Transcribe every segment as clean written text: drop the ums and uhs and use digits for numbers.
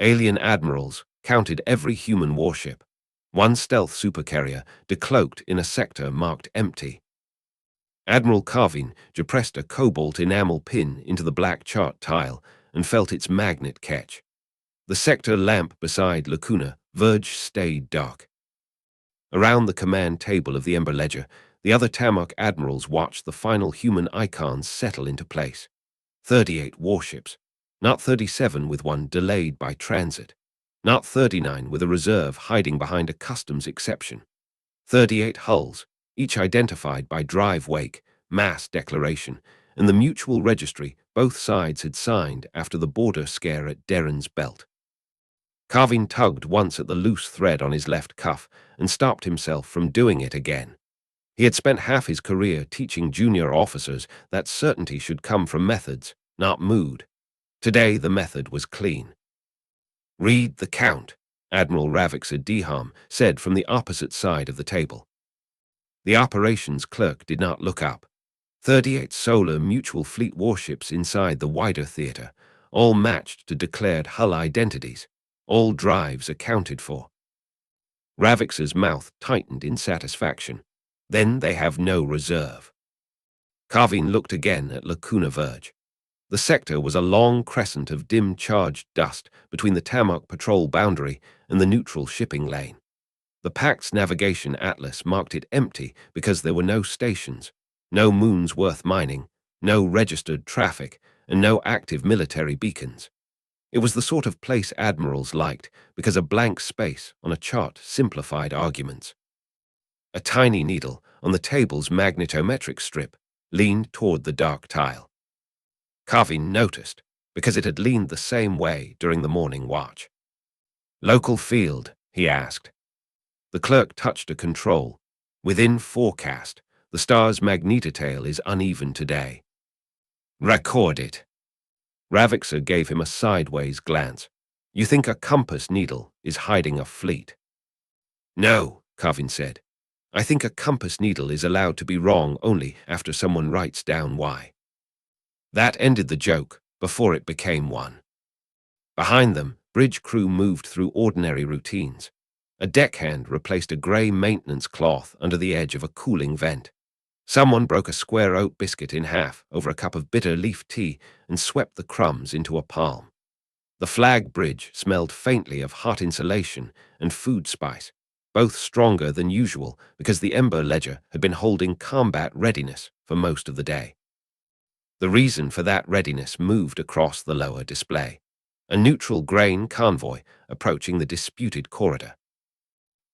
Alien Admirals counted every human warship. One stealth supercarrier decloaked in a sector marked empty. Admiral Carvin pressed a cobalt enamel pin into the black chart tile and felt its magnet catch. The sector lamp beside Lacuna Verge stayed dark. Around the command table of the Ember Ledger, the other Tamarq admirals watched the final human icons settle into place. 38 warships, not 37 with one delayed by transit, not 39 with a reserve hiding behind a customs exception. 38 hulls, each identified by drive wake, mass declaration, and the mutual registry both sides had signed after the border scare at Darren's Belt. Carvin tugged once at the loose thread on his left cuff and stopped himself from doing it again. He had spent half his career teaching junior officers that certainty should come from methods, not mood. Today the method was clean. "Read the count," Admiral Ravixa Deham said from the opposite side of the table. The operations clerk did not look up. 38 solar mutual fleet warships inside the wider theater, all matched to declared hull identities, all drives accounted for. Ravix's mouth tightened in satisfaction. Then they have no reserve. Carvin looked again at Lacuna Verge. The sector was a long crescent of dim charged dust between the Tamarq patrol boundary and the neutral shipping lane. The Pact's navigation atlas marked it empty because there were no stations, no moons worth mining, no registered traffic, and no active military beacons. It was the sort of place admirals liked because a blank space on a chart simplified arguments. A tiny needle on the table's magnetometric strip leaned toward the dark tile. Carvin noticed because it had leaned the same way during the morning watch. "Local field," he asked. The clerk touched a control. "Within forecast, the star's magnetotail is uneven today." "Record it." Ravixa gave him a sideways glance. "You think a compass needle is hiding a fleet?" "No," Carvin said. "I think a compass needle is allowed to be wrong only after someone writes down why." That ended the joke before it became one. Behind them, bridge crew moved through ordinary routines. A deckhand replaced a gray maintenance cloth under the edge of a cooling vent. Someone broke a square oat biscuit in half over a cup of bitter leaf tea and swept the crumbs into a palm. The flag bridge smelled faintly of hot insulation and food spice, both stronger than usual because the Ember Ledger had been holding combat readiness for most of the day. The reason for that readiness moved across the lower display, a neutral grain convoy approaching the disputed corridor.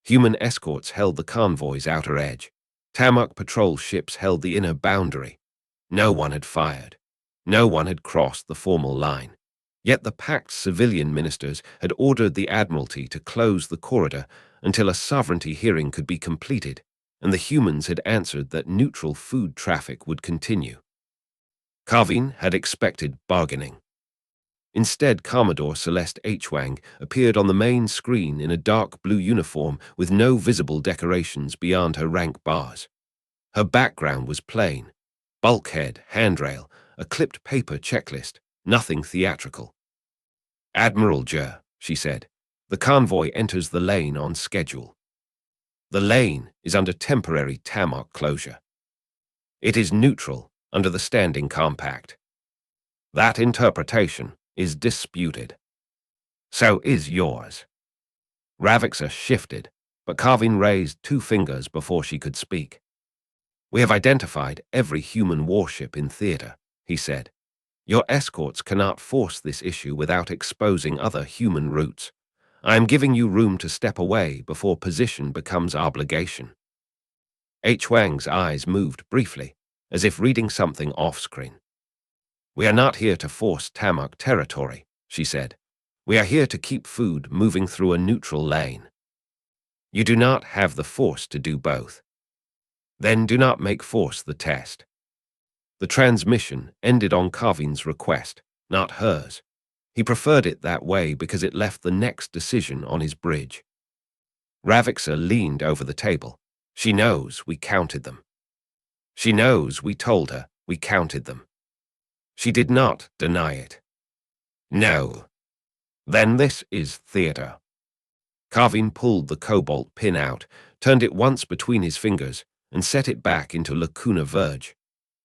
Human escorts held the convoy's outer edge. Tamarq patrol ships held the inner boundary. No one had fired. No one had crossed the formal line. Yet the Pact's civilian ministers had ordered the Admiralty to close the corridor until a sovereignty hearing could be completed, and the humans had answered that neutral food traffic would continue. Carvin had expected bargaining. Instead, Commodore Celeste H. Wang appeared on the main screen in a dark blue uniform with no visible decorations beyond her rank bars. Her background was plain: bulkhead, handrail, a clipped paper checklist, nothing theatrical. "Admiral Jer," she said, "the convoy enters the lane on schedule. The lane is under temporary Tamarq closure. It is neutral under the Standing Compact. That interpretation is disputed. So is yours." Ravixa shifted, but Carvin raised 2 fingers before she could speak. "We have identified every human warship in theater," he said. "Your escorts cannot force this issue without exposing other human routes. I am giving you room to step away before position becomes obligation." H. Wang's eyes moved briefly, as if reading something off-screen. "We are not here to force Tamarq territory," she said. "We are here to keep food moving through a neutral lane. You do not have the force to do both. Then do not make force the test." The transmission ended on Carvin's request, not hers. He preferred it that way because it left the next decision on his bridge. Ravixa leaned over the table. "She knows we counted them. She knows we told her we counted them." She did not deny it. "No." Then this is theater. Carvin pulled the cobalt pin out, turned it once between his fingers, and set it back into Lacuna Verge.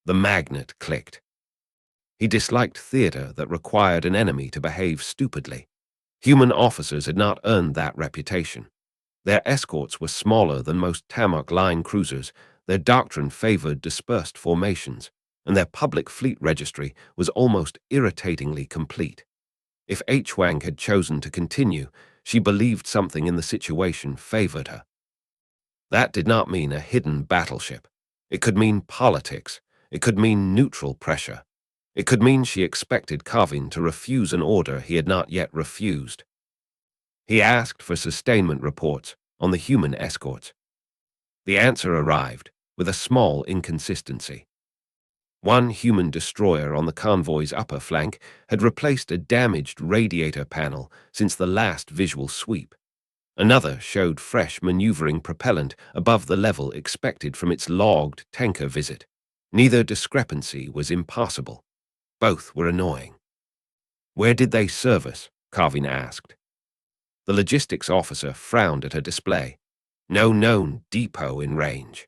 The magnet clicked. He disliked theater that required an enemy to behave stupidly. Human officers had not earned that reputation. Their escorts were smaller than most Tamarq line cruisers, their doctrine favored dispersed formations, and their public fleet registry was almost irritatingly complete. If H-Wang had chosen to continue, she believed something in the situation favored her. That did not mean a hidden battleship. It could mean politics. It could mean neutral pressure. It could mean she expected Carvin to refuse an order he had not yet refused. He asked for sustainment reports on the human escorts. The answer arrived, with a small inconsistency. One human destroyer on the convoy's upper flank had replaced a damaged radiator panel since the last visual sweep. Another showed fresh maneuvering propellant above the level expected from its logged tanker visit. Neither discrepancy was impossible. Both were annoying. "Where did they service?" Carvin asked. The logistics officer frowned at her display. "No known depot in range."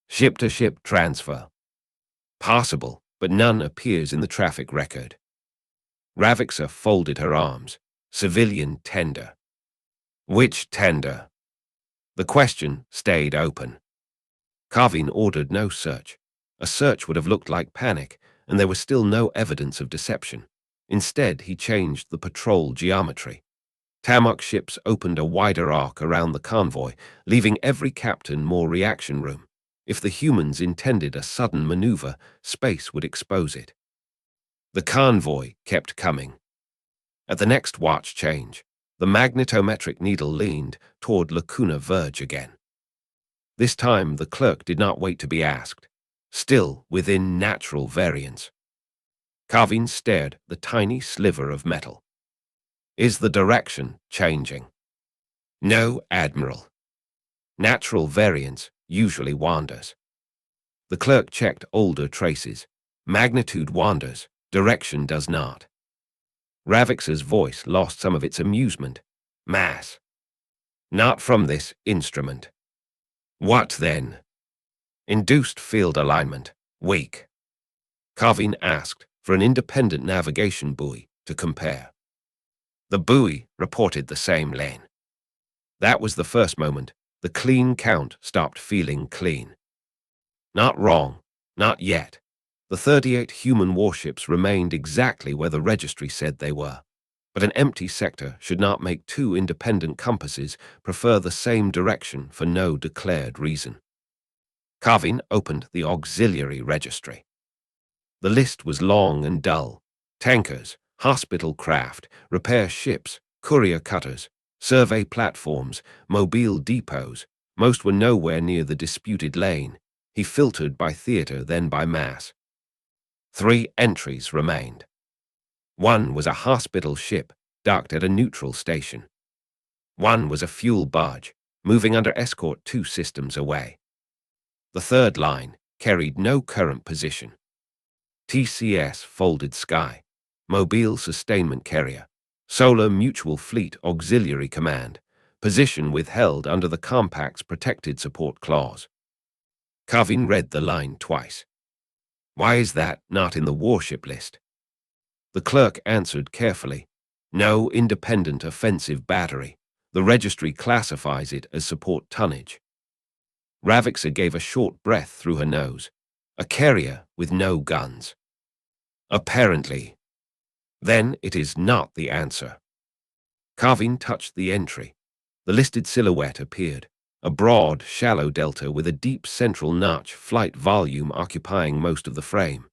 "Ship-to-ship transfer." "Possible, but none appears in the traffic record." Ravixa folded her arms. "Civilian tender." "Which tender?" The question stayed open. Carvin ordered no search. A search would have looked like panic, and there was still no evidence of deception. Instead, he changed the patrol geometry. Tamarq ships opened a wider arc around the convoy, leaving every captain more reaction room. If the humans intended a sudden maneuver, space would expose it. The convoy kept coming. At the next watch change, the magnetometric needle leaned toward Lacuna Verge again. This time, the clerk did not wait to be asked. Still within natural variance. Carvin stared the tiny sliver of metal. "Is the direction changing?" "No, Admiral. Natural variance usually wanders." The clerk checked older traces. Magnitude wanders, direction does not. Ravix's voice lost some of its amusement. "Mass. Not from this instrument." "What then?" "Induced field alignment. Weak." Carvin asked for an independent navigation buoy to compare. The buoy reported the same lane. That was the first moment the clean count stopped feeling clean. Not wrong, not yet. The 38 human warships remained exactly where the registry said they were. But an empty sector should not make two independent compasses prefer the same direction for no declared reason. Carvin opened the auxiliary registry. The list was long and dull. Tankers, hospital craft, repair ships, courier cutters, survey platforms, mobile depots. Most were nowhere near the disputed lane. He filtered by theater, then by mass. 3 entries remained. One was a hospital ship docked at a neutral station. One was a fuel barge, moving under escort 2 systems away. The third line carried no current position. TCS Folded Sky, Mobile Sustainment Carrier, Solar Mutual Fleet Auxiliary Command, position withheld under the Compact's Protected Support Clause. Carvin read the line twice. "Why is that not in the warship list?" The clerk answered carefully. "No independent offensive battery. The registry classifies it as support tonnage." Ravixa gave a short breath through her nose. "A carrier with no guns." "Apparently. Then it is not the answer." Carvin touched the entry. The listed silhouette appeared. A broad, shallow delta with a deep central notch flight volume occupying most of the frame.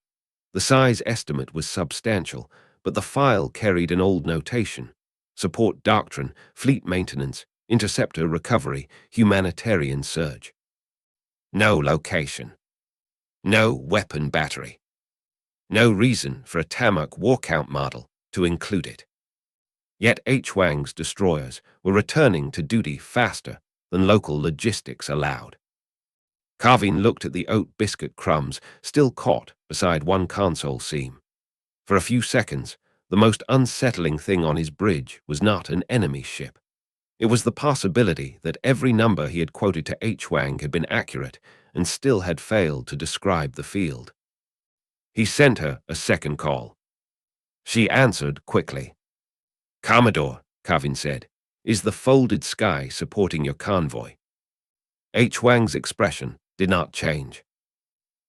The size estimate was substantial, but the file carried an old notation: support doctrine, fleet maintenance, interceptor recovery, humanitarian surge. No location. No weapon battery. No reason for a Tamarq war count model to include it. Yet H-Wang's destroyers were returning to duty faster than local logistics allowed. Carvin looked at the oat biscuit crumbs still caught beside one console seam. For a few seconds, the most unsettling thing on his bridge was not an enemy ship. It was the possibility that every number he had quoted to HFY had been accurate and still had failed to describe the field. He sent her a second call. She answered quickly. "Commodore," Kavin said, "is the folded sky supporting your convoy?" HFY's expression did not change.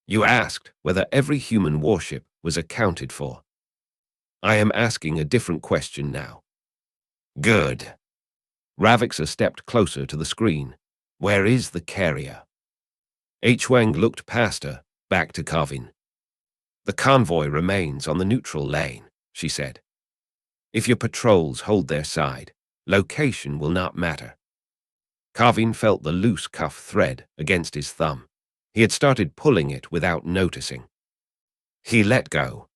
"You asked whether every human warship was accounted for. I am asking a different question now." "Good." Ravixa stepped closer to the screen. "Where is the carrier?" HFY looked past her, back to Kavin. "The convoy remains on the neutral lane," she said. "If your patrols hold their side, location will not matter." Kavin felt the loose cuff thread against his thumb. He had started pulling it without noticing. He let go.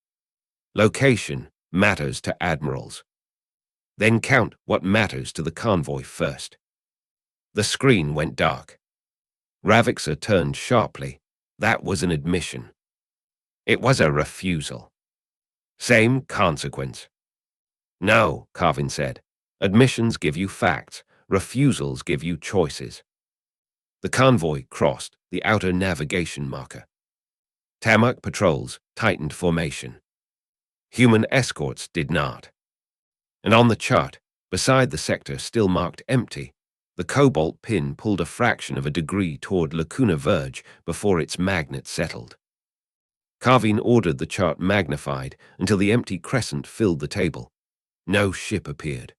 "Location matters to admirals. Then count what matters to the convoy first." The screen went dark. Ravixa turned sharply. That was an admission. It was a refusal. Same consequence. "No," Kavin said. "Admissions give you facts. Refusals give you choices." The convoy crossed the outer navigation marker. Tamarq patrols tightened formation. Human escorts did not. And on the chart, beside the sector still marked empty, the cobalt pin pulled a fraction of a degree toward Lacuna Verge before its magnet settled. Kavin ordered the chart magnified until the empty crescent filled the table. No ship appeared.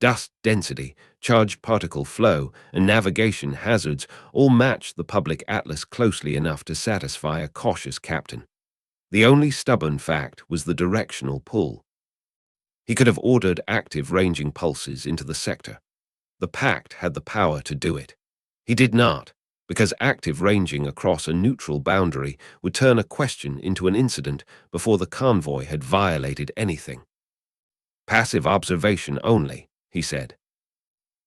Dust density, charged particle flow, and navigation hazards all matched the public atlas closely enough to satisfy a cautious captain. The only stubborn fact was the directional pull. He could have ordered active ranging pulses into the sector. The Pact had the power to do it. He did not, because active ranging across a neutral boundary would turn a question into an incident before the convoy had violated anything. "Passive observation only," he said.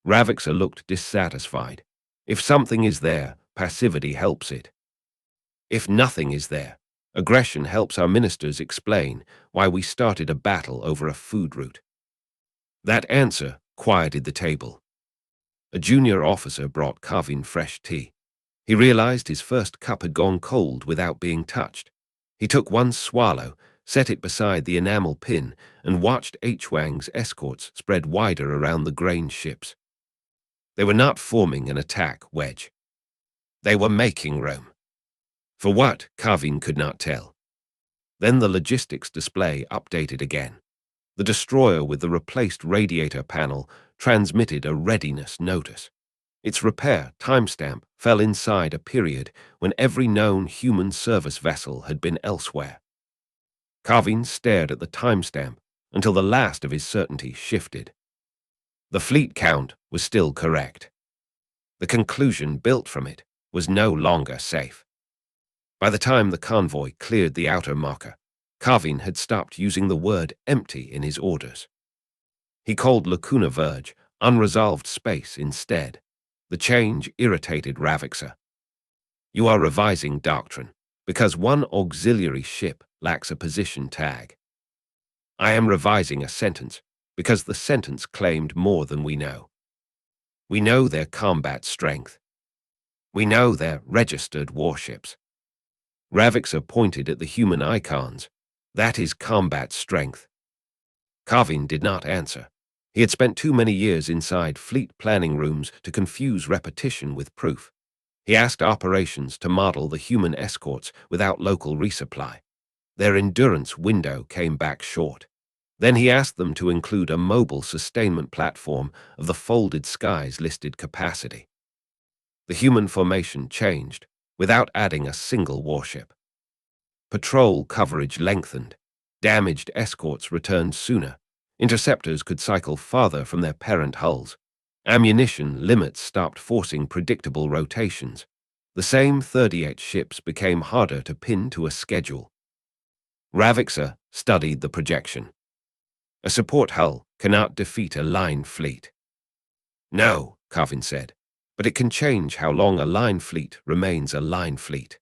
Ravixa looked dissatisfied. "If something is there, passivity helps it. If nothing is there, aggression helps our ministers explain why we started a battle over a food route." That answer quieted the table. A junior officer brought Kavin fresh tea. He realized his first cup had gone cold without being touched. He took one swallow, set it beside the enamel pin, and watched HFY's escorts spread wider around the grain ships. They were not forming an attack wedge. They were making room. For what, Kavin could not tell. Then the logistics display updated again. The destroyer with the replaced radiator panel transmitted a readiness notice. Its repair timestamp fell inside a period when every known human service vessel had been elsewhere. Kavin stared at the timestamp until the last of his certainty shifted. The fleet count was still correct. The conclusion built from it was no longer safe. By the time the convoy cleared the outer marker, Kavin had stopped using the word empty in his orders. He called Lacuna Verge unresolved space instead. The change irritated Ravixa. "You are revising doctrine, because one auxiliary ship lacks a position tag. I am revising a sentence, because the sentence claimed more than we know. We know their combat strength. We know their registered warships." Ravixa pointed at the human icons. "That is combat strength." Kavin did not answer. He had spent too many years inside fleet planning rooms to confuse repetition with proof. He asked operations to model the human escorts without local resupply. Their endurance window came back short. Then he asked them to include a mobile sustainment platform of the folded sky's listed capacity. The human formation changed without adding a single warship. Patrol coverage lengthened. Damaged escorts returned sooner. Interceptors could cycle farther from their parent hulls. Ammunition limits stopped forcing predictable rotations. The same 38 ships became harder to pin to a schedule. Ravixa studied the projection. A support hull cannot defeat a line fleet. "No," Kavin said, "but it can change how long a line fleet remains a line fleet."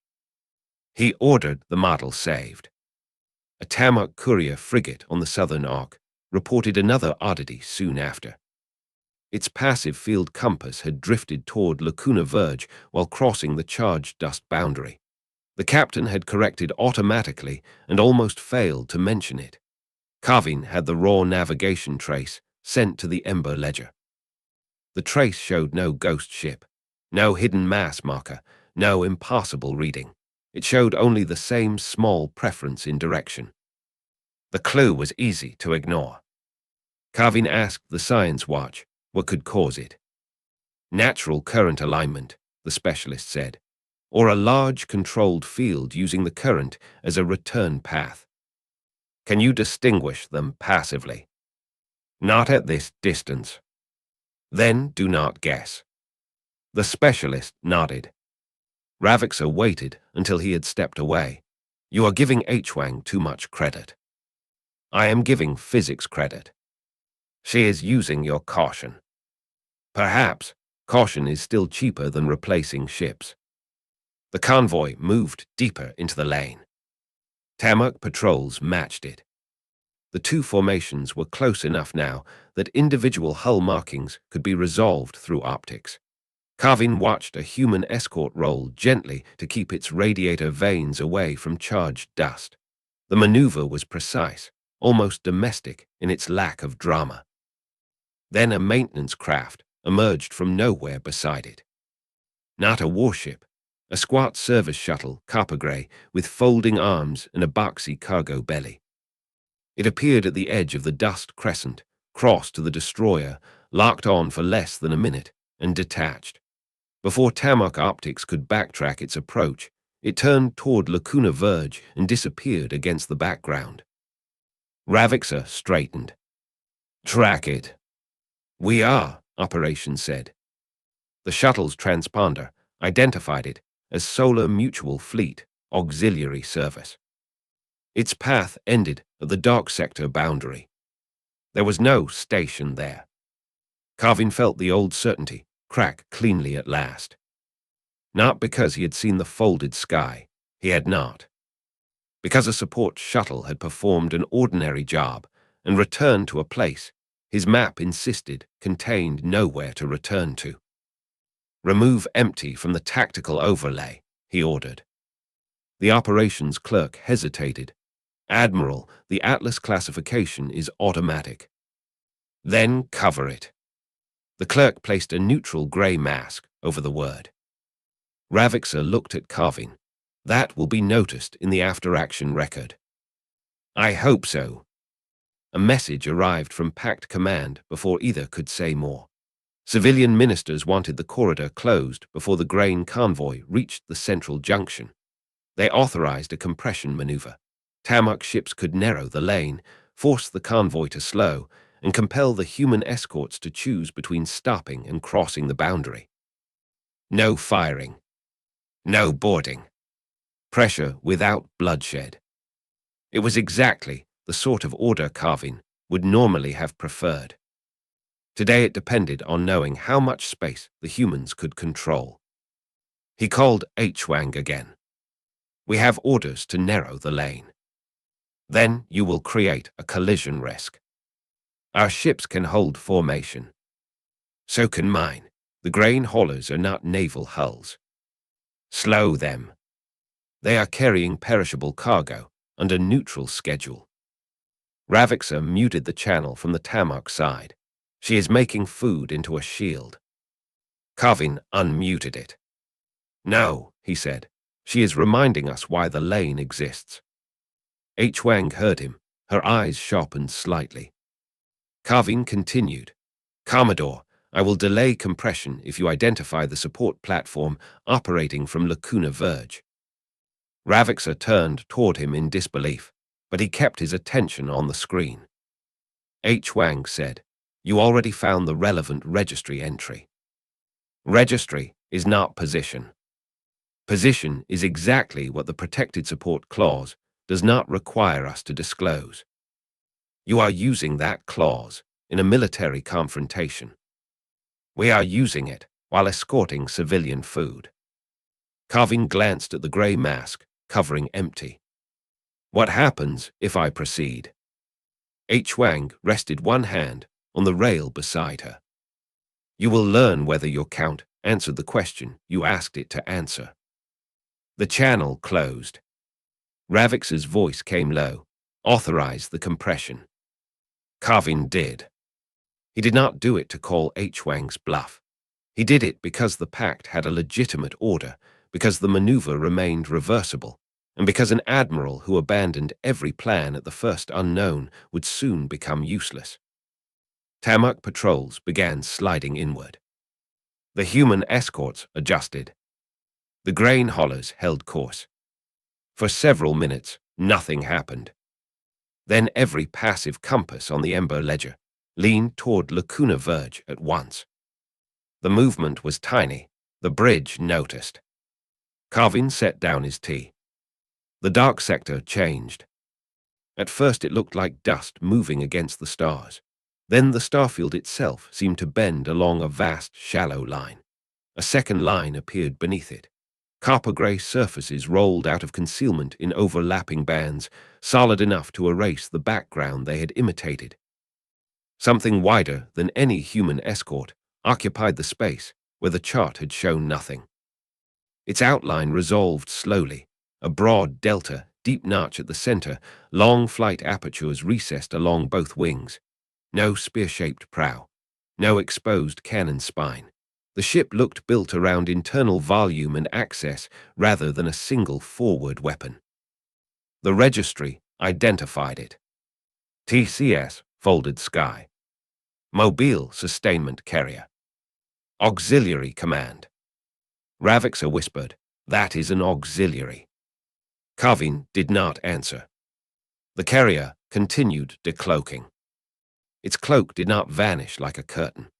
He ordered the model saved. A Tamarq courier frigate on the southern arc reported another oddity soon after. Its passive field compass had drifted toward Lacuna Verge while crossing the charged dust boundary. The captain had corrected automatically and almost failed to mention it. Carvin had the raw navigation trace sent to the Ember ledger. The trace showed no ghost ship, no hidden mass marker, no impassable reading. It showed only the same small preference in direction. The clue was easy to ignore. Carvin asked the Science Watch what could cause it. Natural current alignment, the specialist said, or a large controlled field using the current as a return path. Can you distinguish them passively? Not at this distance. Then do not guess. The specialist nodded. Ravixa waited until he had stepped away. You are giving HFY too much credit. I am giving physics credit. She is using your caution. Perhaps caution is still cheaper than replacing ships. The convoy moved deeper into the lane. Tamarq patrols matched it. The two formations were close enough now that individual hull markings could be resolved through optics. Carvin watched a human escort roll gently to keep its radiator vanes away from charged dust. The maneuver was precise, almost domestic in its lack of drama. Then a maintenance craft emerged from nowhere beside it. Not a warship, a squat service shuttle, copper gray, with folding arms and a boxy cargo belly. It appeared at the edge of the dust crescent, crossed to the destroyer, locked on for less than a minute, and detached. Before Tamarq Optics could backtrack its approach, it turned toward Lacuna Verge and disappeared against the background. Ravixa straightened. Track it. We are, Operations said. The shuttle's transponder identified it as Solar Mutual Fleet Auxiliary Service. Its path ended at the dark sector boundary. There was no station there. Carvin felt the old certainty crack cleanly at last. Not because he had seen the folded sky, he had not. Because a support shuttle had performed an ordinary job and returned to a place his map insisted contained nowhere to return to. Remove empty from the tactical overlay, he ordered. The operations clerk hesitated. Admiral, the Atlas classification is automatic. Then cover it. The clerk placed a neutral gray mask over the word. Ravixa looked at Carvin. That will be noticed in the after-action record. I hope so. A message arrived from Pact Command before either could say more. Civilian ministers wanted the corridor closed before the grain convoy reached the central junction. They authorized a compression maneuver. Tamarq ships could narrow the lane, force the convoy to slow, and compel the human escorts to choose between stopping and crossing the boundary. No firing. No boarding. Pressure without bloodshed. It was exactly the sort of order Carvin would normally have preferred. Today it depended on knowing how much space the humans could control. He called HFY again. We have orders to narrow the lane. Then you will create a collision risk. Our ships can hold formation. So can mine. The grain haulers are not naval hulls. Slow them. They are carrying perishable cargo under neutral schedule. Ravixa muted the channel from the Tamarq side. She is making food into a shield. Carvin unmuted it. No, he said. She is reminding us why the lane exists. HFY heard him. Her eyes sharpened slightly. Carvin continued. Commodore, I will delay compression if you identify the support platform operating from Lacuna Verge. Ravixa turned toward him in disbelief, but he kept his attention on the screen. HFY said, You already found the relevant registry entry. Registry is not position. Position is exactly what the Protected Support Clause does not require us to disclose. You are using that clause in a military confrontation. We are using it while escorting civilian food. Carvin glanced at the gray mask, covering empty. What happens if I proceed? H. Wang rested one hand on the rail beside her. You will learn whether your count answered the question you asked it to answer. The channel closed. Ravix's voice came low. Authorize the compression. Carvin did. He did not do it to call H. Wang's bluff. He did it because the pact had a legitimate order, because the maneuver remained reversible, and because an admiral who abandoned every plan at the first unknown would soon become useless. Tamarq patrols began sliding inward. The human escorts adjusted. The grain haulers held course. For several minutes, nothing happened. Then every passive compass on the Ember ledger leaned toward Lacuna Verge at once. The movement was tiny. The bridge noticed. Carvin set down his tea. The dark sector changed. At first it looked like dust moving against the stars. Then the starfield itself seemed to bend along a vast, shallow line. A second line appeared beneath it. Copper-gray surfaces rolled out of concealment in overlapping bands, solid enough to erase the background they had imitated. Something wider than any human escort occupied the space where the chart had shown nothing. Its outline resolved slowly, a broad delta, deep notch at the center, long flight apertures recessed along both wings. No spear-shaped prow, no exposed cannon spine. The ship looked built around internal volume and access rather than a single forward weapon. The registry identified it. TCS, Folded Sky. Mobile Sustainment Carrier. Auxiliary Command. Ravixa whispered, "That is an auxiliary." Carvin did not answer. The carrier continued decloaking. Its cloak did not vanish like a curtain.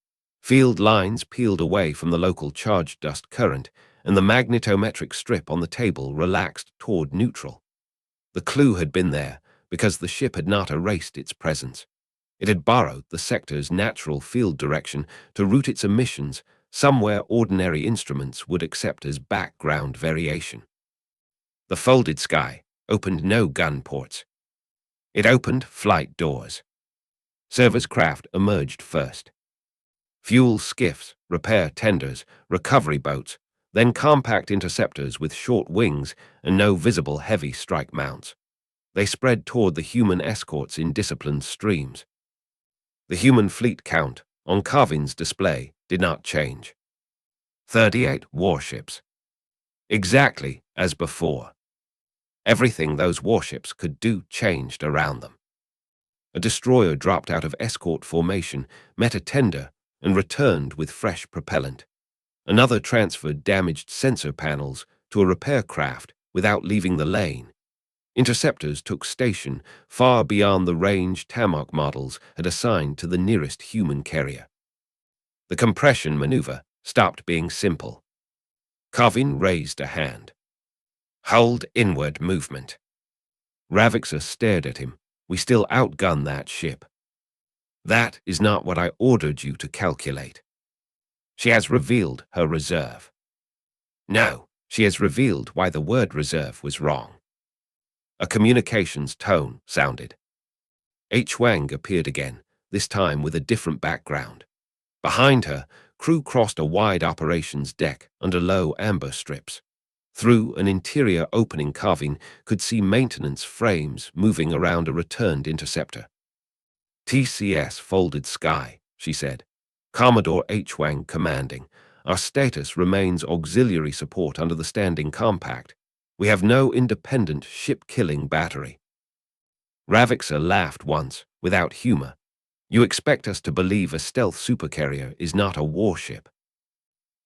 Field lines peeled away from the local charge dust current, and the magnetometric strip on the table relaxed toward neutral. The clue had been there because the ship had not erased its presence. It had borrowed the sector's natural field direction to route its emissions somewhere ordinary instruments would accept as background variation. The folded sky opened no gun ports. It opened flight doors. Service craft emerged first. Fuel skiffs, repair tenders, recovery boats, then compact interceptors with short wings and no visible heavy strike mounts. They spread toward the human escorts in disciplined streams. The human fleet count on Carvin's display did not change. 38 warships. Exactly as before. Everything those warships could do changed around them. A destroyer dropped out of escort formation, met a tender, and returned with fresh propellant. Another transferred damaged sensor panels to a repair craft without leaving the lane. Interceptors took station far beyond the range Tamarq models had assigned to the nearest human carrier. The compression maneuver stopped being simple. Carvin raised a hand. Hold inward movement. Ravixa stared at him. We still outgun that ship. That is not what I ordered you to calculate. She has revealed her reserve. No, she has revealed why the word reserve was wrong. A communications tone sounded. H. Wang appeared again, this time with a different background. Behind her, crew crossed a wide operations deck under low amber strips. Through an interior opening Carvin could see maintenance frames moving around a returned interceptor. TCS Folded Sky, she said. Commodore H. Wang commanding. Our status remains auxiliary support under the Standing Compact. We have no independent ship-killing battery. Ravixa laughed once, without humor. You expect us to believe a stealth supercarrier is not a warship.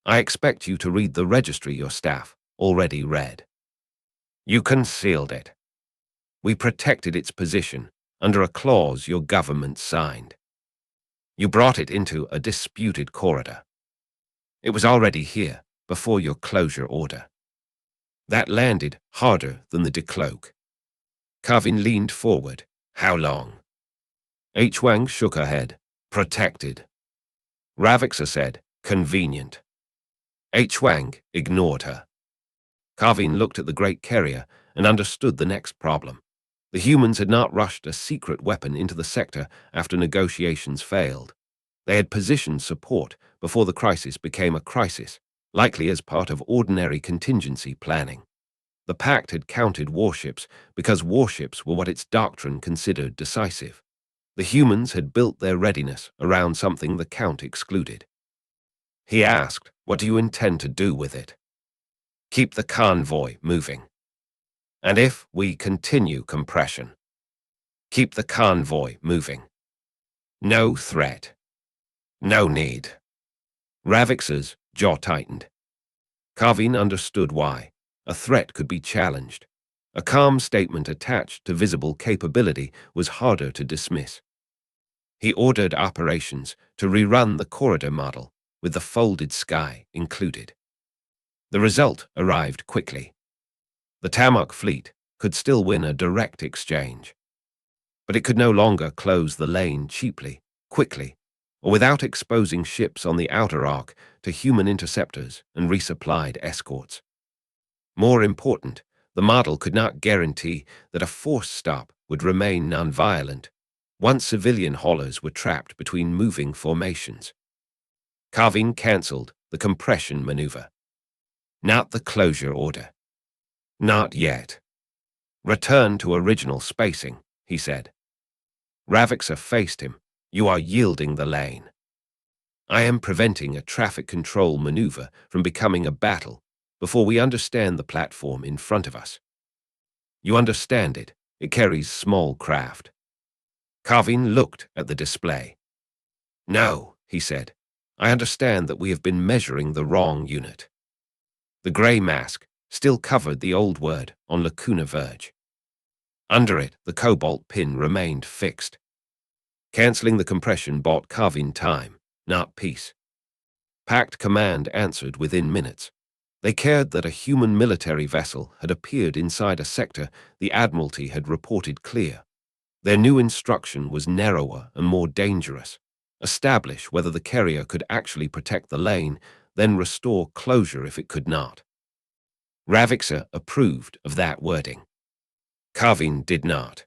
I expect you to read the registry your staff already read. You concealed it. We protected its position under a clause your government signed. You brought it into a disputed corridor. It was already here before your closure order. That landed harder than the decloak. Carvin leaned forward. How long? H. Wang shook her head. Protected. Ravixa said, convenient. H. Wang ignored her. Carvin looked at the great carrier and understood the next problem. The humans had not rushed a secret weapon into the sector after negotiations failed. They had positioned support before the crisis became a crisis, likely as part of ordinary contingency planning. The Pact had counted warships because warships were what its doctrine considered decisive. The humans had built their readiness around something the Count excluded. He asked, "What do you intend to do with it?" "Keep the convoy moving." "And if we continue compression?" "Keep the convoy moving." "No threat." "No need." Ravix's jaw tightened. Kavin understood why. A threat could be challenged. A calm statement attached to visible capability was harder to dismiss. He ordered operations to rerun the corridor model, with the folded sky included. The result arrived quickly. The Tamarq fleet could still win a direct exchange, but it could no longer close the lane cheaply, quickly, or without exposing ships on the outer arc to human interceptors and resupplied escorts. More important, the model could not guarantee that a force stop would remain nonviolent once civilian haulers were trapped between moving formations. Kavin cancelled the compression maneuver. Not the closure order. Not yet. "Return to original spacing," he said. Ravixa faced him. "You are yielding the lane." "I am preventing a traffic control maneuver from becoming a battle before we understand the platform in front of us." "You understand it. It carries small craft." Kavin looked at the display. "No," he said. "I understand that we have been measuring the wrong unit." The grey mask still covered the old word on Lacuna Verge. Under it, the cobalt pin remained fixed. Cancelling the compression bought Kavin time, not peace. Pact Command answered within minutes. They cared that a human military vessel had appeared inside a sector the Admiralty had reported clear. Their new instruction was narrower and more dangerous. Establish whether the carrier could actually protect the lane, then restore closure if it could not. Ravixa approved of that wording. Kavin did not.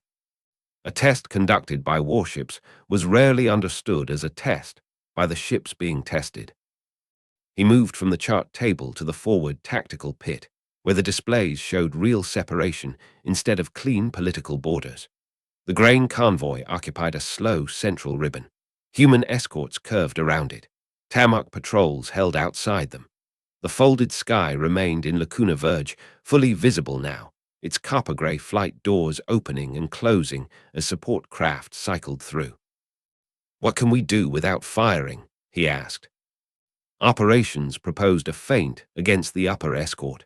A test conducted by warships was rarely understood as a test by the ships being tested. He moved from the chart table to the forward tactical pit, where the displays showed real separation instead of clean political borders. The grain convoy occupied a slow central ribbon. Human escorts curved around it. Tamarq patrols held outside them. The folded sky remained in Lacuna Verge, fully visible now, its copper-gray flight doors opening and closing as support craft cycled through. "What can we do without firing?" he asked. Operations proposed a feint against the upper escort.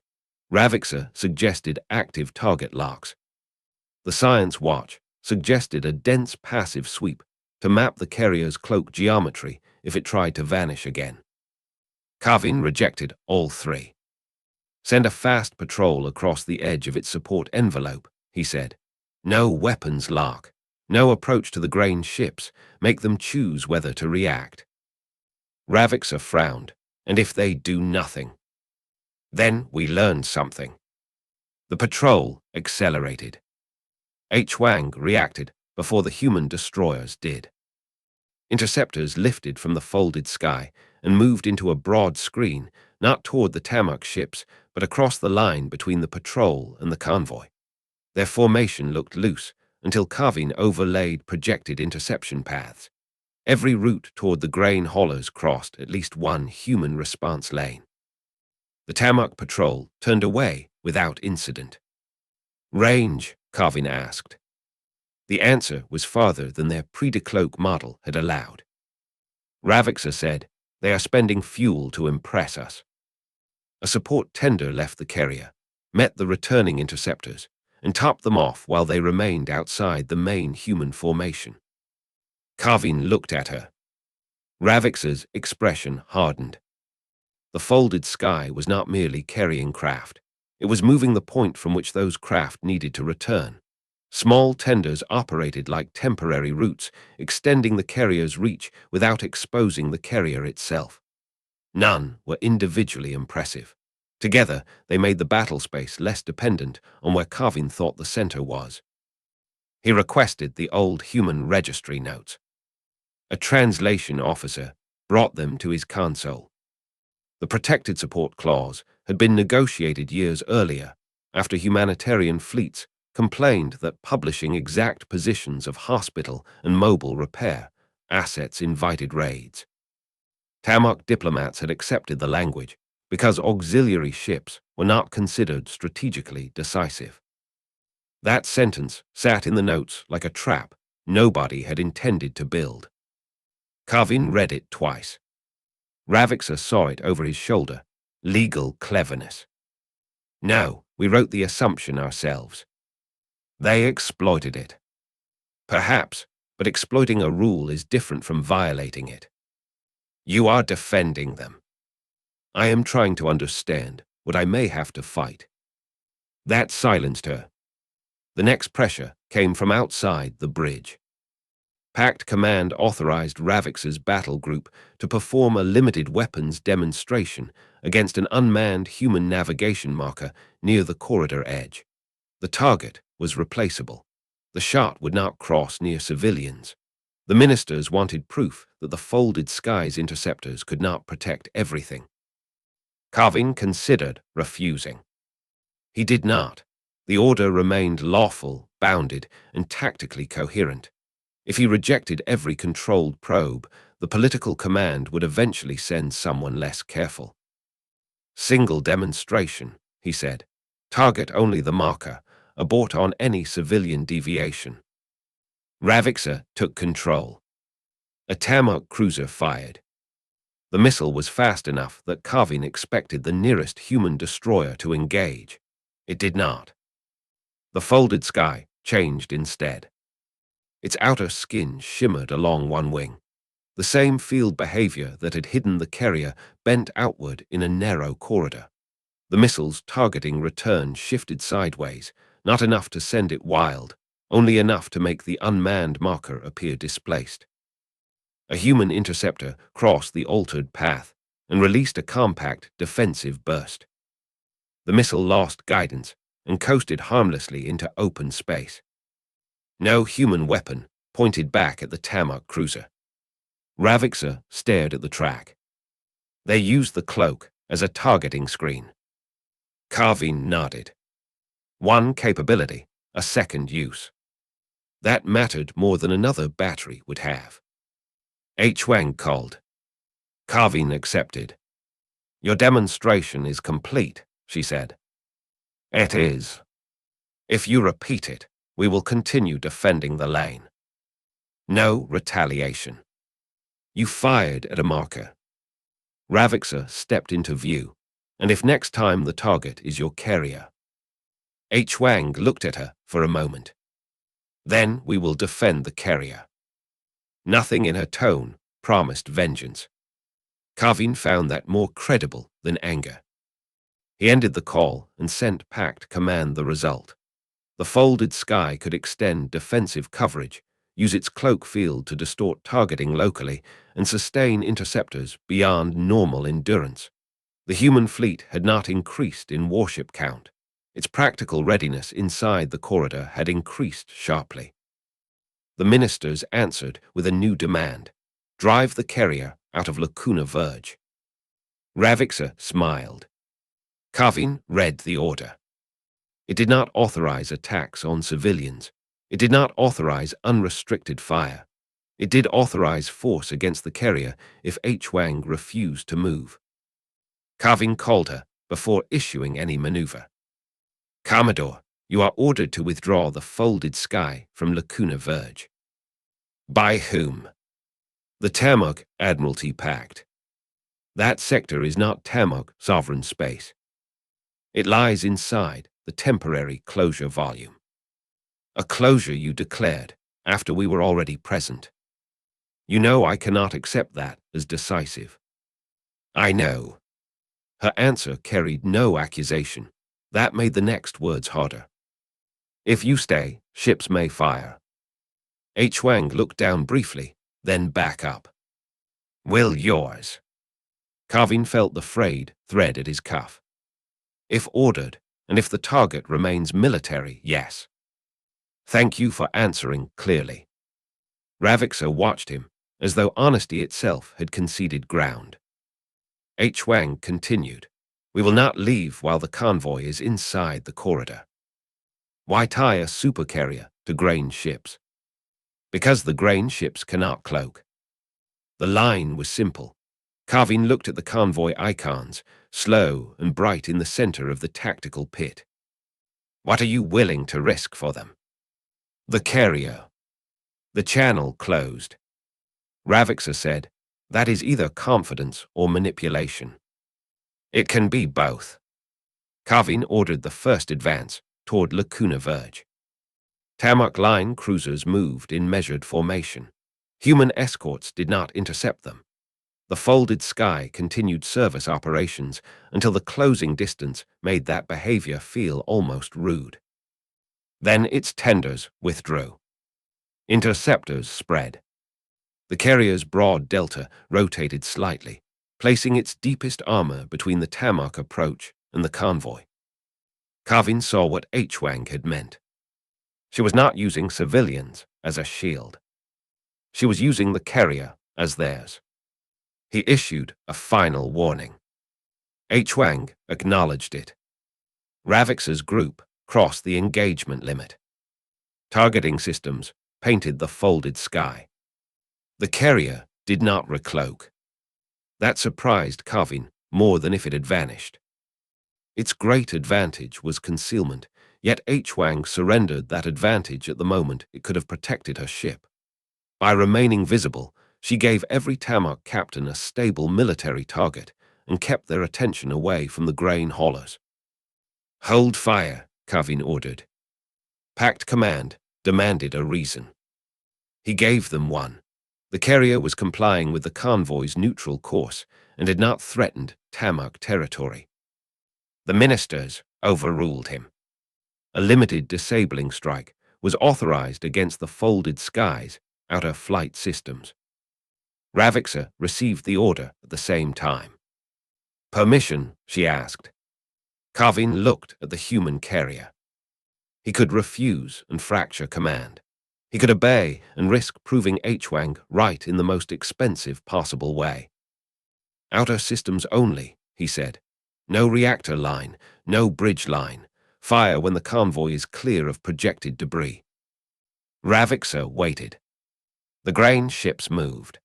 Ravixa suggested active target locks. The Science Watch suggested a dense passive sweep to map the carrier's cloak geometry if it tried to vanish again. Kavin rejected all three. "Send a fast patrol across the edge of its support envelope," he said. "No weapons lock. No approach to the grain ships. Make them choose whether to react." Ravixa frowned. "And if they do nothing?" "Then we learned something." The patrol accelerated. H-Wang reacted before the human destroyers did. Interceptors lifted from the folded sky and moved into a broad screen, not toward the Tamarq ships, but across the line between the patrol and the convoy. Their formation looked loose until Kavin overlaid projected interception paths. Every route toward the grain haulers crossed at least one human response lane. The Tamarq patrol turned away without incident. "Range?" Kavin asked. The answer was farther than their pre-Decloaked model had allowed. Ravixa said, "They are spending fuel to impress us." A support tender left the carrier, met the returning interceptors, and topped them off while they remained outside the main human formation. Kavin looked at her. Ravix's expression hardened. The folded sky was not merely carrying craft. It was moving the point from which those craft needed to return. Small tenders operated like temporary routes, extending the carrier's reach without exposing the carrier itself. None were individually impressive. Together, they made the battle space less dependent on where Kavin thought the center was. He requested the old human registry notes. A translation officer brought them to his console. The protected support clause had been negotiated years earlier, after humanitarian fleets complained that publishing exact positions of hospital and mobile repair assets invited raids. Tamarq diplomats had accepted the language because auxiliary ships were not considered strategically decisive. That sentence sat in the notes like a trap nobody had intended to build. Carvin read it twice. Ravixa saw it over his shoulder. Legal cleverness. No, we wrote the assumption ourselves. They exploited it. Perhaps, but exploiting a rule is different from violating it. You are defending them. I am trying to understand what I may have to fight. That silenced her. The next pressure came from outside the bridge. Pact Command authorized Ravix's battle group to perform a limited weapons demonstration against an unmanned human navigation marker near the corridor edge. The target was replaceable. The shot would not cross near civilians. The ministers wanted proof that the folded skies interceptors could not protect everything. Carvin considered refusing. He did not. The order remained lawful, bounded, and tactically coherent. If he rejected every controlled probe, the political command would eventually send someone less careful. Single demonstration, he said. Target only the marker. Abort on any civilian deviation. Ravixa took control. A Tamarq cruiser fired. The missile was fast enough that Carvin expected the nearest human destroyer to engage. It did not. The folded sky changed instead. Its outer skin shimmered along one wing. The same field behavior that had hidden the carrier bent outward in a narrow corridor. The missile's targeting return shifted sideways, not enough to send it wild, only enough to make the unmanned marker appear displaced. A human interceptor crossed the altered path and released a compact defensive burst. The missile lost guidance and coasted harmlessly into open space. No human weapon pointed back at the Tamarq cruiser. Ravixa stared at the track. They used the cloak as a targeting screen. Carvin nodded. One capability, a second use. That mattered more than another battery would have. H-Wang called. Carvin accepted. Your demonstration is complete, she said. It is. If you repeat it, we will continue defending the lane. No retaliation. You fired at a marker. Ravixa stepped into view, and if next time the target is your carrier. H-Wang looked at her for a moment. Then we will defend the carrier. Nothing in her tone promised vengeance. Carvin found that more credible than anger. He ended the call and sent Pact Command the result. The folded sky could extend defensive coverage, use its cloak field to distort targeting locally, and sustain interceptors beyond normal endurance. The human fleet had not increased in warship count. Its practical readiness inside the corridor had increased sharply. The ministers answered with a new demand. Drive the carrier out of Lacuna Verge. Ravixa smiled. Carvin read the order. It did not authorize attacks on civilians. It did not authorize unrestricted fire. It did authorize force against the carrier if H-Wang refused to move. Carvin called her before issuing any maneuver. Commodore, you are ordered to withdraw the folded sky from Lacuna Verge. By whom? The Tamarq Admiralty Pact. That sector is not Tamarq sovereign space. It lies inside the temporary closure volume. A closure you declared after we were already present. You know I cannot accept that as decisive. I know. Her answer carried no accusation. That made the next words harder. If you stay, ships may fire. H-Wang looked down briefly, then back up. Will yours? Carvin felt the frayed thread at his cuff. If ordered, and if the target remains military, yes. Thank you for answering clearly. Ravixa watched him, as though honesty itself had conceded ground. H. Wang continued, "We will not leave while the convoy is inside the corridor. Why tie a supercarrier to grain ships? Because the grain ships cannot cloak." The line was simple. Carvin looked at the convoy icons, slow and bright in the center of the tactical pit. "What are you willing to risk for them?" "The carrier." The channel closed. Ravixa said, "That is either confidence or manipulation." "It can be both." Carvin ordered the first advance toward Lacuna Verge. Tamarq line cruisers moved in measured formation. Human escorts did not intercept them. The folded sky continued service operations until the closing distance made that behavior feel almost rude. Then its tenders withdrew. Interceptors spread. The carrier's broad delta rotated slightly, placing its deepest armor between the Tamarq approach and the convoy. Carvin saw what H. Wang had meant. She was not using civilians as a shield. She was using the carrier as theirs. He issued a final warning. H. Wang acknowledged it. Ravix's group crossed the engagement limit. Targeting systems painted the folded sky. The carrier did not recloak. That surprised Carvin more than if it had vanished. Its great advantage was concealment, yet H. Wang surrendered that advantage at the moment it could have protected her ship. By remaining visible, she gave every Tamarq captain a stable military target and kept their attention away from the grain haulers. "Hold fire," Carvin ordered. Pact Command demanded a reason. He gave them one. The carrier was complying with the convoy's neutral course and had not threatened Tamarq territory. The ministers overruled him. A limited disabling strike was authorized against the folded skies outer flight systems. Ravixa received the order at the same time. "Permission?" she asked. Carvin looked at the human carrier. He could refuse and fracture command. He could obey and risk proving H. Wang right in the most expensive possible way. "Outer systems only," he said. "No reactor line, no bridge line. Fire when the convoy is clear of projected debris." Ravixa waited. The grain ships moved.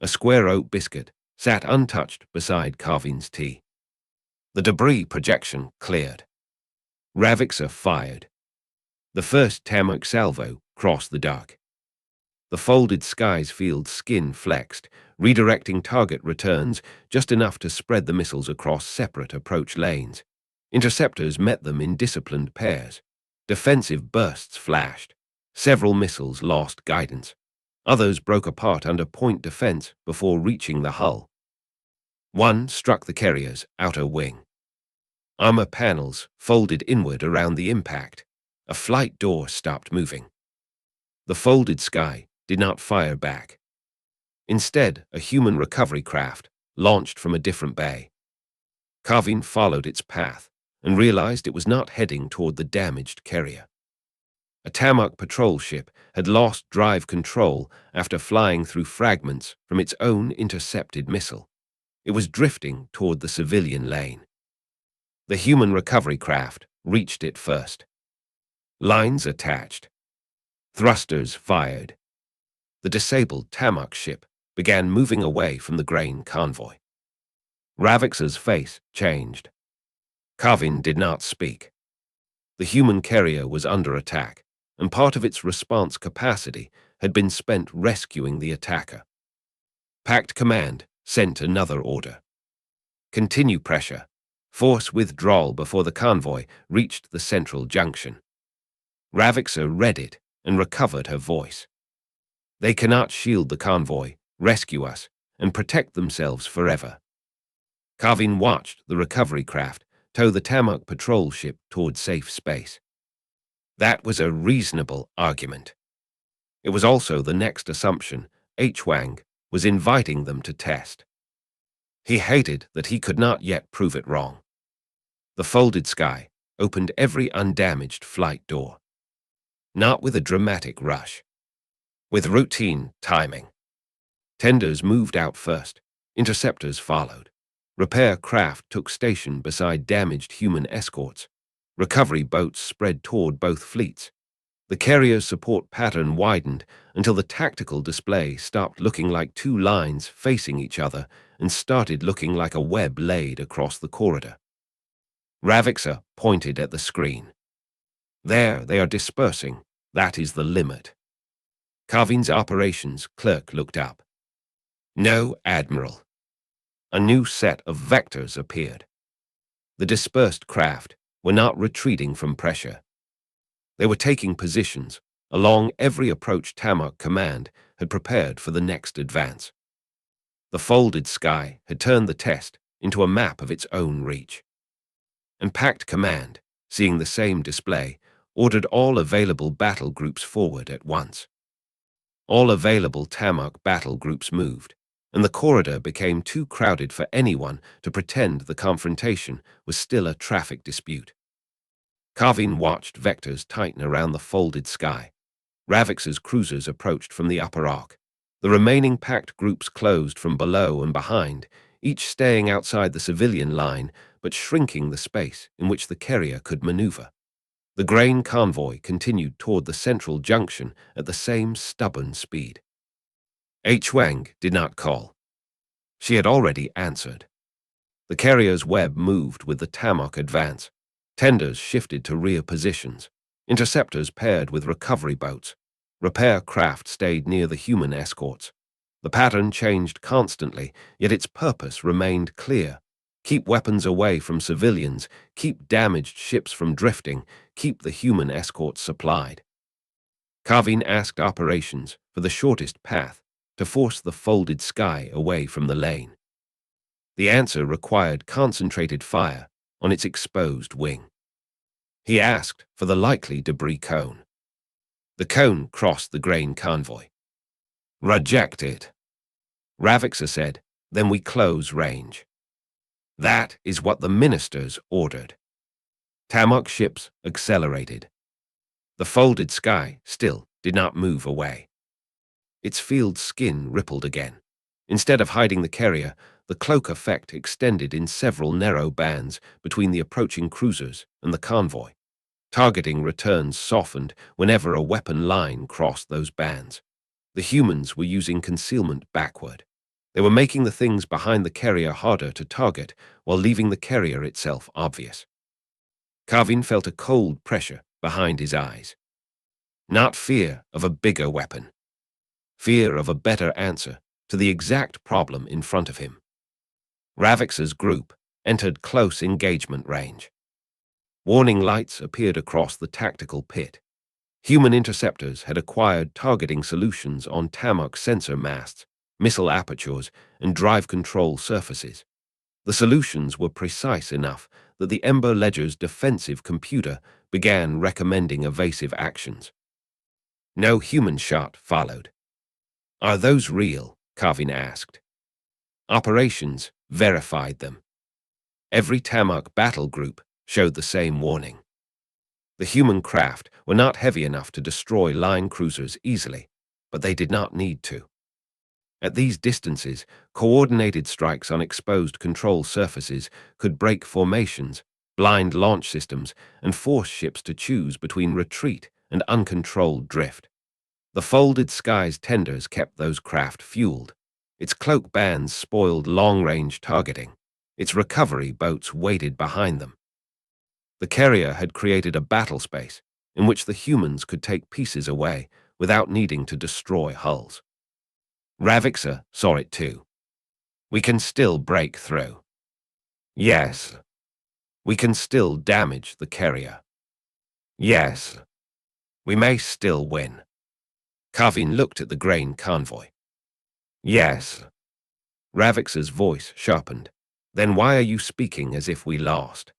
A square oat biscuit sat untouched beside Carvin's tea. The debris projection cleared. Ravixa fired. The first Tamarq salvo crossed the dark. The folded skies field skin flexed, redirecting target returns just enough to spread the missiles across separate approach lanes. Interceptors met them in disciplined pairs. Defensive bursts flashed. Several missiles lost guidance. Others broke apart under point defense before reaching the hull. One struck the carrier's outer wing. Armor panels folded inward around the impact. A flight door stopped moving. The folded sky did not fire back. Instead, a human recovery craft launched from a different bay. Carvin followed its path and realized it was not heading toward the damaged carrier. A Tamarq patrol ship had lost drive control after flying through fragments from its own intercepted missile. It was drifting toward the civilian lane. The human recovery craft reached it first. Lines attached. Thrusters fired. The disabled Tamarq ship began moving away from the grain convoy. Ravix's face changed. Carvin did not speak. The human carrier was under attack, and part of its response capacity had been spent rescuing the attacker. Pact Command sent another order. "Continue pressure. Force withdrawal before the convoy reached the central junction." Ravixa read it and recovered her voice. "They cannot shield the convoy, rescue us, and protect themselves forever." Carvin watched the recovery craft tow the Tamarq patrol ship toward safe space. That was a reasonable argument. It was also the next assumption H. Wang was inviting them to test. He hated that he could not yet prove it wrong. The folded sky opened every undamaged flight door. not with a dramatic rush. With routine timing. Tenders moved out first. Interceptors followed. Repair craft took station beside damaged human escorts. Recovery boats spread toward both fleets. The carrier's support pattern widened until the tactical display stopped looking like two lines facing each other and started looking like a web laid across the corridor. Ravixa pointed at the screen. There, they are dispersing. That is the limit. Carvin's operations clerk looked up. No, Admiral. A new set of vectors appeared. The dispersed craft were not retreating from pressure. They were taking positions along every approach Tamarq command had prepared for the next advance. The folded sky had turned the test into a map of its own reach. And Pact Command, seeing the same display, ordered all available battle groups forward at once. All available Tamarq battle groups moved, and the corridor became too crowded for anyone to pretend the confrontation was still a traffic dispute. Carvin watched vectors tighten around the folded sky. Ravix's cruisers approached from the upper arc. The remaining packed groups closed from below and behind, each staying outside the civilian line but shrinking the space in which the carrier could maneuver. The grain convoy continued toward the central junction at the same stubborn speed. H-Wang did not call. She had already answered. The carrier's web moved with the Tamarq advance. Tenders shifted to rear positions. Interceptors paired with recovery boats. Repair craft stayed near the human escorts. The pattern changed constantly, yet its purpose remained clear. Keep weapons away from civilians, keep damaged ships from drifting, keep the human escorts supplied. Carvin asked operations for the shortest path to force the folded sky away from the lane. The answer required concentrated fire on its exposed wing. He asked for the likely debris cone. The cone crossed the grain convoy. Rejected. Ravixa said, then we close range. That is what the ministers ordered. Tamarq ships accelerated. The folded sky still did not move away. Its field skin rippled again. Instead of hiding the carrier, the cloak effect extended in several narrow bands between the approaching cruisers and the convoy. Targeting returns softened whenever a weapon line crossed those bands. The humans were using concealment backward. They were making the things behind the carrier harder to target while leaving the carrier itself obvious. Carvin felt a cold pressure behind his eyes. Not fear of a bigger weapon. Fear of a better answer to the exact problem in front of him. Ravix's group entered close engagement range. Warning lights appeared across the tactical pit. Human interceptors had acquired targeting solutions on Tamarq sensor masts, missile apertures, and drive control surfaces. The solutions were precise enough that the Ember Ledger's defensive computer began recommending evasive actions. No human shot followed. Are those real? Carvin asked. Operations verified them. Every Tamarq battle group showed the same warning. The human craft were not heavy enough to destroy line cruisers easily, but they did not need to. At these distances, coordinated strikes on exposed control surfaces could break formations, blind launch systems, and force ships to choose between retreat and uncontrolled drift. The folded sky's tenders kept those craft fueled. Its cloak bands spoiled long-range targeting. Its recovery boats waited behind them. The carrier had created a battle space in which the humans could take pieces away without needing to destroy hulls. Ravixa saw it too. We can still break through. Yes. We can still damage the carrier. Yes. We may still win. Carvin looked at the grain convoy. Yes. Ravix's voice sharpened. Then why are you speaking as if we lost?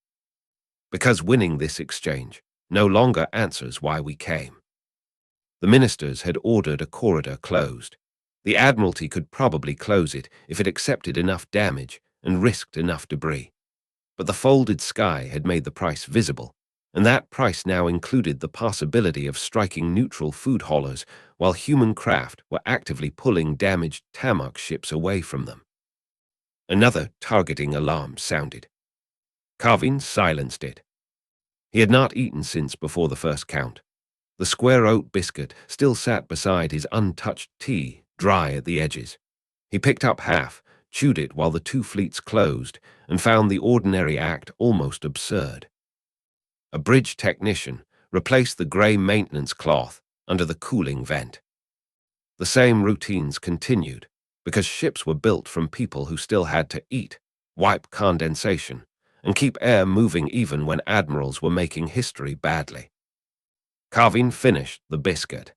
Because winning this exchange no longer answers why we came. The ministers had ordered a corridor closed. The Admiralty could probably close it if it accepted enough damage and risked enough debris. But the folded sky had made the price visible, and that price now included the possibility of striking neutral food haulers while human craft were actively pulling damaged Tamarq ships away from them. Another targeting alarm sounded. Carvin silenced it. He had not eaten since before the first count. The square oat biscuit still sat beside his untouched tea, dry at the edges. He picked up half, chewed it while the two fleets closed, and found the ordinary act almost absurd. A bridge technician replaced the grey maintenance cloth under the cooling vent. The same routines continued, because ships were built from people who still had to eat, wipe condensation, and keep air moving even when admirals were making history badly. Carvin finished the biscuit.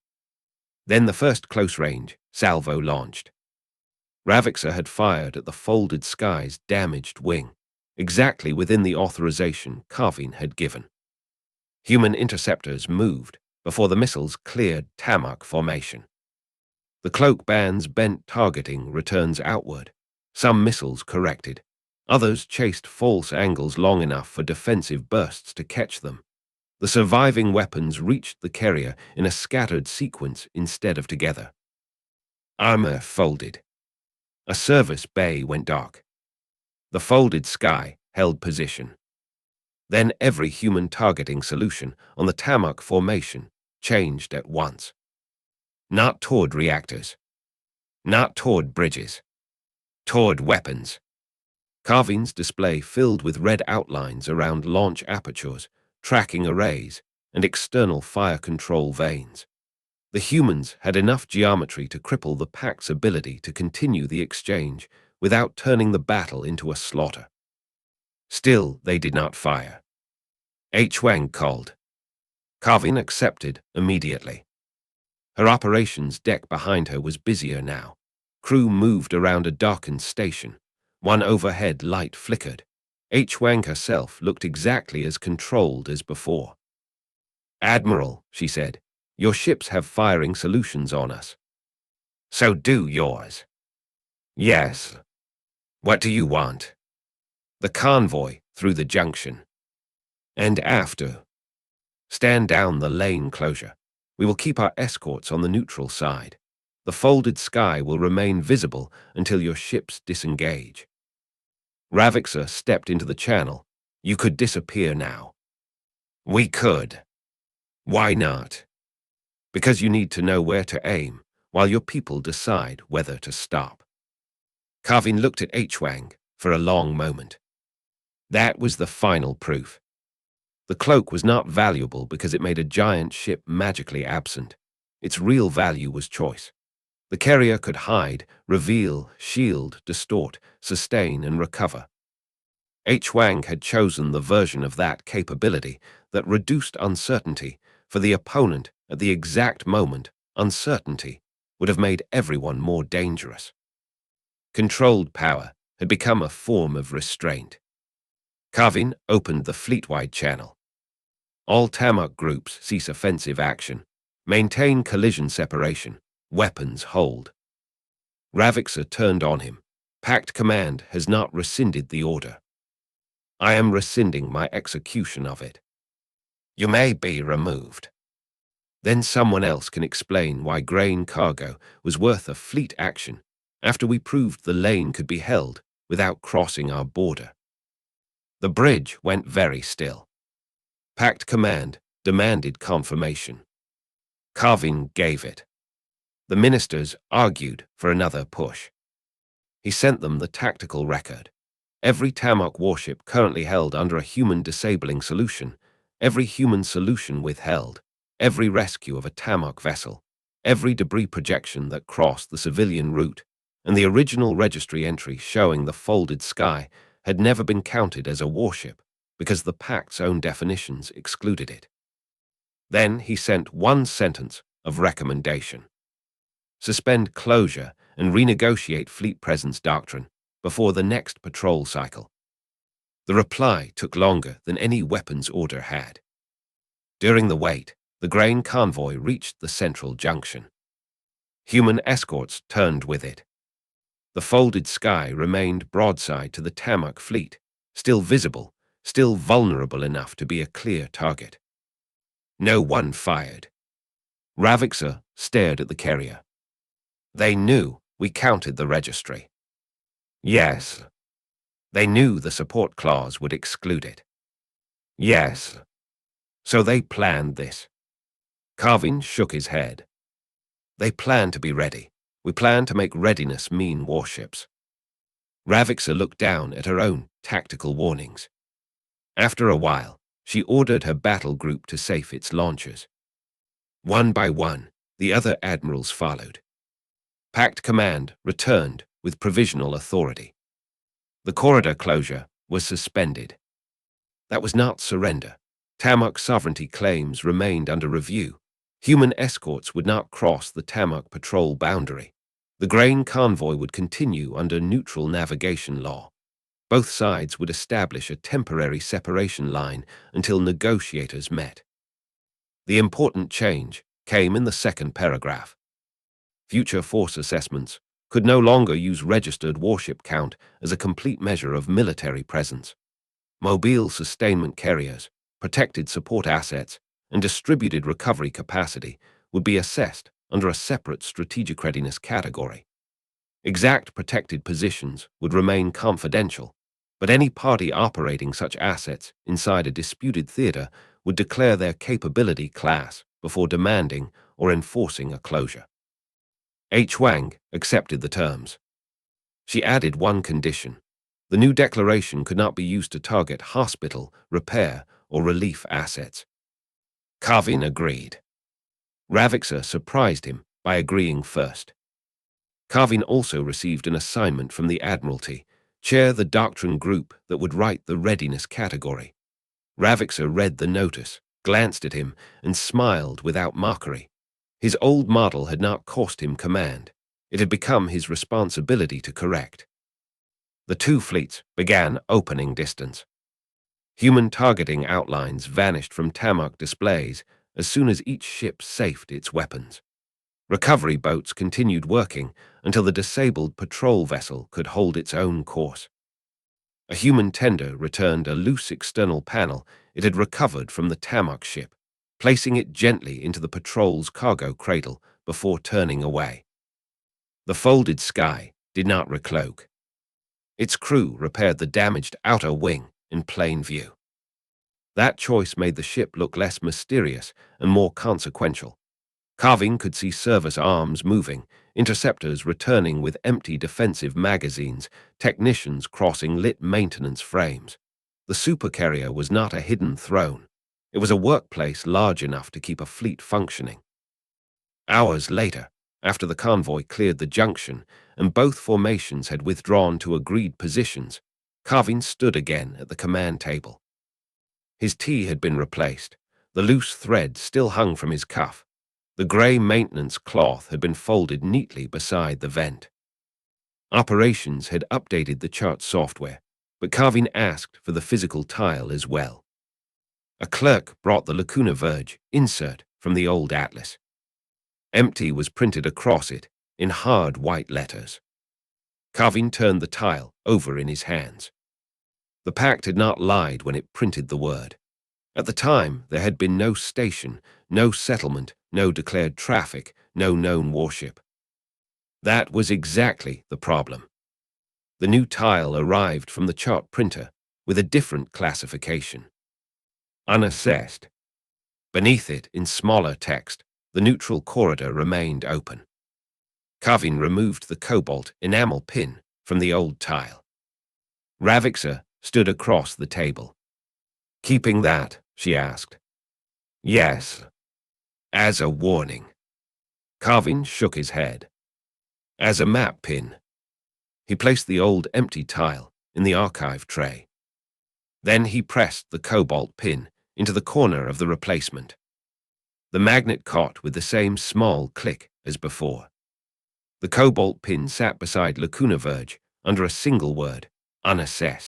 Then the first close-range salvo launched. Ravixer had fired at the folded sky's damaged wing, exactly within the authorization Carvin had given. Human interceptors moved before the missiles cleared Tamarq formation. The cloak band's bent targeting returns outward. Some missiles corrected. Others chased false angles long enough for defensive bursts to catch them. The surviving weapons reached the carrier in a scattered sequence instead of together. Armor folded. A service bay went dark. The folded sky held position. Then every human targeting solution on the Tamarq formation changed at once. Not toward reactors. Not toward bridges. Toward weapons. Carvin's display filled with red outlines around launch apertures, tracking arrays, and external fire control vanes. The humans had enough geometry to cripple the Pact's ability to continue the exchange without turning the battle into a slaughter. Still, they did not fire. H-Wang called. Carvin accepted immediately. Her operations deck behind her was busier now. Crew moved around a darkened station. One overhead light flickered. H-Wang herself looked exactly as controlled as before. "Admiral," she said, "your ships have firing solutions on us." "So do yours." "Yes. What do you want?" "The convoy through the junction." "And after?" "Stand down the lane closure. We will keep our escorts on the neutral side. The folded sky will remain visible until your ships disengage." Ravixer stepped into the channel. "You could disappear now." "We could." "Why not?" "Because you need to know where to aim, while your people decide whether to stop." Carvin looked at H-Wang for a long moment. That was the final proof. The cloak was not valuable because it made a giant ship magically absent. Its real value was choice. The carrier could hide, reveal, shield, distort, sustain, and recover. H-Wang had chosen the version of that capability that reduced uncertainty. For the opponent, at the exact moment, uncertainty would have made everyone more dangerous. Controlled power had become a form of restraint. Carvin opened the fleet-wide channel. "All Tamarq groups cease offensive action. Maintain collision separation. Weapons hold." Ravixer turned on him. "Pact Command has not rescinded the order. I am rescinding my execution of it. You may be removed." Then someone else can explain why grain cargo was worth a fleet action after we proved the lane could be held without crossing our border. The bridge went very still. Pact Command demanded confirmation. Carvin gave it. The ministers argued for another push. He sent them the tactical record. Every Tamarq warship currently held under a human disabling solution, every human solution withheld, every rescue of a Tamarq vessel, every debris projection that crossed the civilian route, and the original registry entry showing the folded sky had never been counted as a warship because the Pact's own definitions excluded it. Then he sent one sentence of recommendation. Suspend closure and renegotiate fleet presence doctrine before the next patrol cycle. The reply took longer than any weapons order had. During the wait, the grain convoy reached the central junction. Human escorts turned with it. The folded sky remained broadside to the Tamarq fleet, still visible, still vulnerable enough to be a clear target. No one fired. Ravixer stared at the carrier. They knew we counted the registry. Yes. They knew the support clause would exclude it. Yes. So they planned this. Carvin shook his head. They planned to be ready. We planned to make readiness mean warships. Ravixer looked down at her own tactical warnings. After a while, she ordered her battle group to safe its launchers. One by one, the other admirals followed. Pact Command returned with provisional authority. The corridor closure was suspended. That was not surrender. Tamarq sovereignty claims remained under review. Human escorts would not cross the Tamarq patrol boundary. The grain convoy would continue under neutral navigation law. Both sides would establish a temporary separation line until negotiators met. The important change came in the second paragraph. Future force assessments could no longer use registered warship count as a complete measure of military presence. Mobile sustainment carriers, protected support assets, and distributed recovery capacity would be assessed under a separate strategic readiness category. Exact protected positions would remain confidential, but any party operating such assets inside a disputed theater would declare their capability class before demanding or enforcing a closure. H. Wang accepted the terms. She added one condition. The new declaration could not be used to target hospital, repair, or relief assets. Carvin agreed. Ravixer surprised him by agreeing first. Carvin also received an assignment from the Admiralty, chair the doctrine group that would write the readiness category. Ravixer read the notice, glanced at him, and smiled without mockery. His old model had not cost him command. It had become his responsibility to correct. The two fleets began opening distance. Human targeting outlines vanished from Tamarq displays as soon as each ship safed its weapons. Recovery boats continued working until the disabled patrol vessel could hold its own course. A human tender returned a loose external panel it had recovered from the Tamarq ship, placing it gently into the patrol's cargo cradle before turning away. The folded sky did not recloak. Its crew repaired the damaged outer wing in plain view. That choice made the ship look less mysterious and more consequential. Carvin could see service arms moving, interceptors returning with empty defensive magazines, technicians crossing lit maintenance frames. The supercarrier was not a hidden throne. It was a workplace large enough to keep a fleet functioning. Hours later, after the convoy cleared the junction and both formations had withdrawn to agreed positions, Carvin stood again at the command table. His tee had been replaced. The loose thread still hung from his cuff. The grey maintenance cloth had been folded neatly beside the vent. Operations had updated the chart software, but Carvin asked for the physical tile as well. A clerk brought the Lacuna Verge insert from the old atlas. Empty was printed across it in hard white letters. Carvin turned the tile over in his hands. The Pact had not lied when it printed the word. At the time, there had been no station, no settlement, no declared traffic, no known warship. That was exactly the problem. The new tile arrived from the chart printer with a different classification. Unassessed. Beneath it, in smaller text, the neutral corridor remained open. Carvin removed the cobalt enamel pin from the old tile. Ravixer stood across the table. "Keeping that?" she asked. "Yes. As a warning." Carvin shook his head. "As a map pin." He placed the old empty tile in the archive tray. Then he pressed the cobalt pin into the corner of the replacement. The magnet caught with the same small click as before. The cobalt pin sat beside Lacuna Verge under a single word, unassessed.